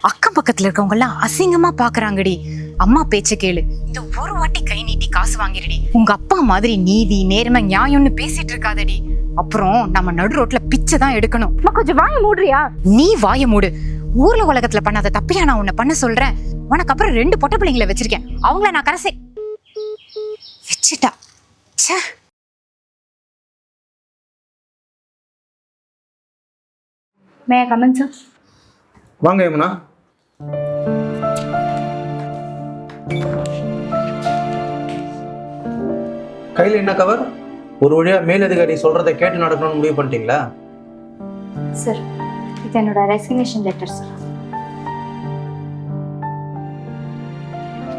அக்கம் பக்கத்துல இருக்கவங்க எல்லாம் அசிங்கமா பாக்குறாங்கடி. அம்மா பேச்ச கேளு. இந்த ஒரு வாட்டி கை நீட்டி காசு வாங்கிடுடி. உங்க அப்பா மாதிரி நீதி நேர்மை நியாயம்னு பேசிட்டு இருக்காதடி. அப்புறம் நம்ம நடு ரோட்ல பிச்சை தான் எடுக்கணும். கொஞ்சம் வாய மூடுறியா? நீ வாய மூடு. ஊர்ல உலகத்துல பண்ணாத தப்பியா நான் உன்னை பண்ண சொல்றேன். உனக்கு அப்புறம் 2 பொட்ட பிள்ளைங்களை வச்சிருக்கேன். அவங்கள நான் கரசை வச்சுட்டா. மே ஐ கம் இன் சார்? வாங்க யமுனா. கையில் என்ன கவர்? ஒரு வழியா மேலதிகாரி சொல்றதை கேட்டு நடக்கணும்னு முடிவு பண்ணிட்டீங்களா? சார், இது என்னோட ரெசிக்னேஷன் லெட்டர் சார்.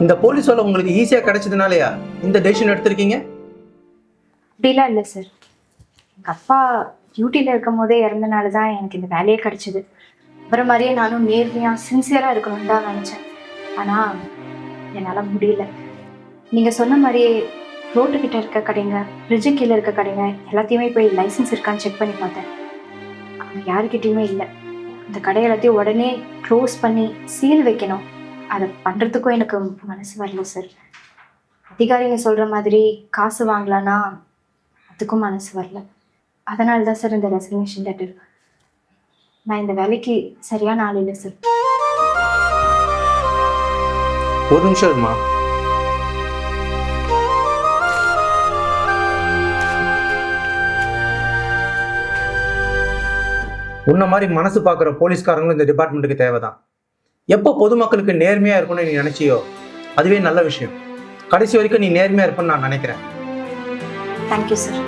இந்த போலீஸ் வேலை உங்களுக்கு ஈஸியா கிடைச்சதுனாலயா இந்த டெசிஷன் எடுத்திருக்கீங்க? அப்படிலாம் இல்லை சார். எங்கள் அப்பா டியூட்டியில் இருக்கும் போதே இறந்தனால தான் எனக்கு இந்த வேலையே கிடைச்சிது. அப்புறம் மாதிரியே நானும் நேர்மையாக சின்சியராக இருக்கணும்னு தான் நினச்சேன். ஆனால் என்னால் முடியல. நீங்கள் சொன்ன மாதிரியே ரோட்டுக்கிட்ட இருக்க கடைங்க, ஃப்ரிட்ஜு கீழே இருக்க கடைங்க எல்லாத்தையுமே போய் லைசன்ஸ் இருக்கான்னு செக் பண்ணி பார்த்தேன். அவங்க யாருக்கிட்டையுமே இல்லை. இந்த கடை எல்லாத்தையும் உடனே க்ளோஸ் பண்ணி சீல் வைக்கணும். அதை பண்ணுறதுக்கும் எனக்கு மனசு வரல சார். அதிகாரிங்க சொல்கிற மாதிரி காசு வாங்கலான்னா அதுக்கும் மனசு வரல. அதனால தான் சார் இந்த ரெசிக்னேஷன் லெட்டர். நான் இந்த வேலைக்கு சரியான ஆள் இல்லை சார். ஒரு நிமிஷம் இருமா. உன்ன மாதிரி மனசு பார்க்குற போலீஸ்காரங்களும் இந்த டிபார்ட்மெண்ட்டுக்கு தேவைதான். எப்போ பொதுமக்களுக்கு நேர்மையாக இருக்கும்னு நீ நினைச்சியோ அதுவே நல்ல விஷயம். கடைசி வரைக்கும் நீ நேர்மையாக இருப்பேன்னு நான் நினைக்கிறேன். Thank you sir.